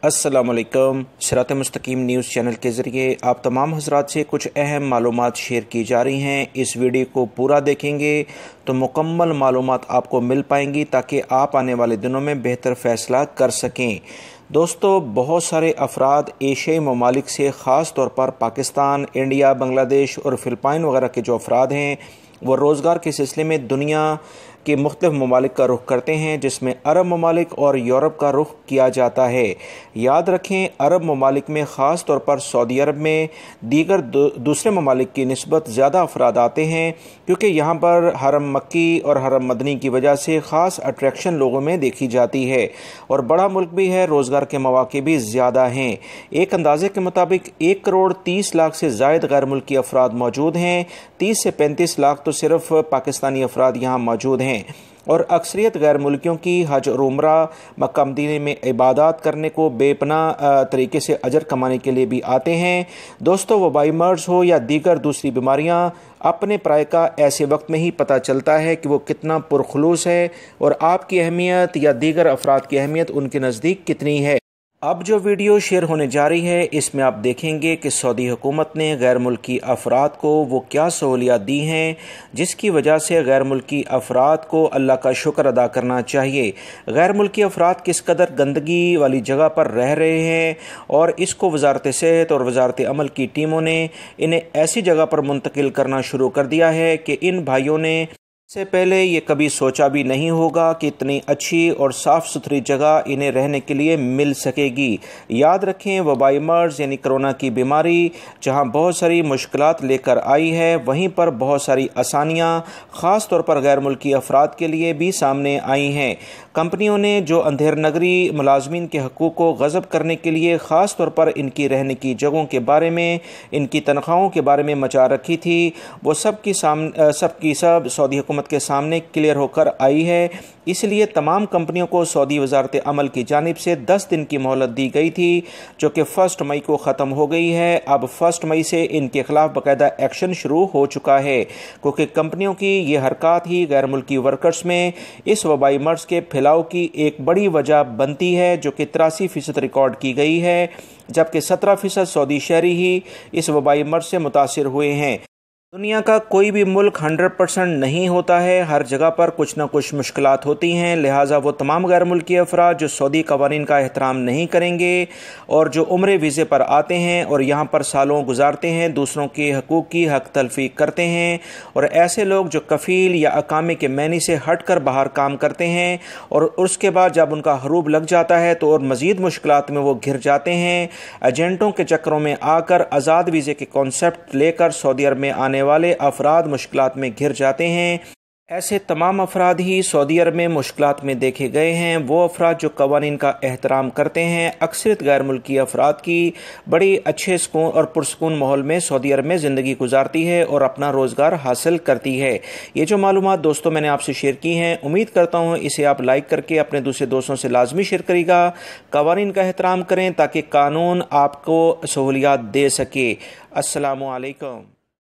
अस्सलाम वालेकुम। सिरात मुस्तकीम न्यूज़ चैनल के ज़रिए आप तमाम हज़रात से कुछ अहम मालूमात शेयर की जा रही हैं। इस वीडियो को पूरा देखेंगे तो मुकम्मल मालूमात आपको मिल पाएंगी ताकि आप आने वाले दिनों में बेहतर फ़ैसला कर सकें। दोस्तों, बहुत सारे अफराद एशियाई ममालिक से ख़ास तौर पर पाकिस्तान, इंडिया, बांग्लादेश और फ़िलिपाइन वगैरह के जो अफराद हैं वो रोज़गार के सिलसिले में दुनिया के मुख्तलिफ़ ममालिक का रुख करते हैं, जिसमें अरब ममालिक और यूरोप का रुख किया जाता है। याद रखें, अरब ममालिक में ख़ास तौर पर सऊदी अरब में दीगर दूसरे ममालिक की निस्बत ज़्यादा अफराद आते हैं, क्योंकि यहाँ पर हरम मक्की और हरम मदनी की वजह से ख़ास अट्रैक्शन लोगों में देखी जाती है और बड़ा मुल्क भी है, रोज़गार के मौके भी ज़्यादा हैं। एक अंदाजे के मुताबिक 1 करोड़ 30 लाख से ज़ायद गैर मुल्की अफराद मौजूद हैं। 30 से 35 लाख तो सिर्फ पाकिस्तानी अफराद यहाँ मौजूद हैं और अक्सरियत गैर मुल्कियों की हज और उम्रा मक्का मदीने में इबादत करने को बेपनाह तरीके से अजर कमाने के लिए भी आते हैं। दोस्तों, वबाई मर्ज हो या दीगर दूसरी बीमारियां, अपने पराये का ऐसे वक्त में ही पता चलता है कि वो कितना पुरखलूस है और आपकी अहमियत या दीगर अफराद की अहमियत उनके नज़दीक कितनी है। अब जो वीडियो शेयर होने जा रही है इसमें आप देखेंगे कि सऊदी हुकूमत ने गैर मुल्की अफराद को वो क्या सहूलियात दी हैं जिसकी वजह से गैर मुल्की अफराद को अल्लाह का शुक्र अदा करना चाहिए। गैर मुल्की अफराद किस कदर गंदगी वाली जगह पर रह रहे हैं और इसको वजारत सेहत और वजारत अमल की टीमों ने इन्हें ऐसी जगह पर मुंतकिल करना शुरू कर दिया है कि इन भाइयों ने से पहले ये कभी सोचा भी नहीं होगा कि इतनी अच्छी और साफ़ सुथरी जगह इन्हें रहने के लिए मिल सकेगी। याद रखें, वबाई मर्ज यानी कोरोना की बीमारी जहां बहुत सारी मुश्किलात लेकर आई है, वहीं पर बहुत सारी आसानियां ख़ास तौर पर गैर मुल्की अफराद के लिए भी सामने आई हैं। कंपनियों ने जो अंधेर नगरी मुलाजमीन के हकूक़ को गज़ब करने के लिए ख़ास तौर पर इनकी रहने की जगहों के बारे में, इनकी तनख्वाहों के बारे में मचा रखी थी, वो सब सऊदी हुकूमत के सामने क्लियर होकर आई है। इसलिए तमाम कंपनियों को सऊदी वजारत अमल की जानिब से 10 दिन की मोहलत दी गई थी, जो कि 1 मई को ख़त्म हो गई है। अब 1 मई से इनके खिलाफ बाकायदा एक्शन शुरू हो चुका है, क्योंकि कंपनियों की ये हरकत ही गैर मुल्की वर्कर्स में इस वबाई मर्ज के फैलाव की एक बड़ी वजह बनती है, जो कि 83% रिकॉर्ड की गई है, जबकि 17% सऊदी शहरी ही इस वबाई मर्ज से मुतासिर हुए हैं। दुनिया का कोई भी मुल्क 100% नहीं होता है, हर जगह पर कुछ ना कुछ मुश्किलात होती हैं। लिहाजा वो तमाम गैर मुल्की अफराद जो सऊदी कवानीन का एहतराम नहीं करेंगे और जो उम्रे वीज़े पर आते हैं और यहाँ पर सालों गुजारते हैं, दूसरों के हकूक़ की हक तलफ़ी करते हैं, और ऐसे लोग जो कफ़ील या अकामे के मैनी से हट कर बाहर काम करते हैं और उसके बाद जब उनका हरूब लग जाता है तो और मज़ीद मुश्किलात में वो घिर जाते हैं। एजेंटों के चक्करों में आकर आज़ाद वीज़े के कॉन्सेप्ट लेकर सऊदी अरब में आने वाले अफराद मुश्किलात में घिर जाते हैं। ऐसे तमाम अफराद ही सऊदी अरब में मुश्किलात में देखे गए हैं। वो अफराद जो कवानीन का एहतराम करते हैं। अक्सरियत गैर मुल्की अफराद की बड़ी अच्छे सुकून और पुरसकून माहौल में सऊदी अरब में ज़िंदगी गुजारती है और अपना रोज़गार हासिल करती है। ये जो मालूमात दोस्तों मैंने आपसे शेयर की हैं, उम्मीद करता हूँ इसे आप लाइक करके अपने दूसरे दोस्तों से लाजमी शेयर करिएगा। कवानीन का एहतराम करें ताकि कानून आपको सहूलियात दे सके। अस्सलामु अलैकुम।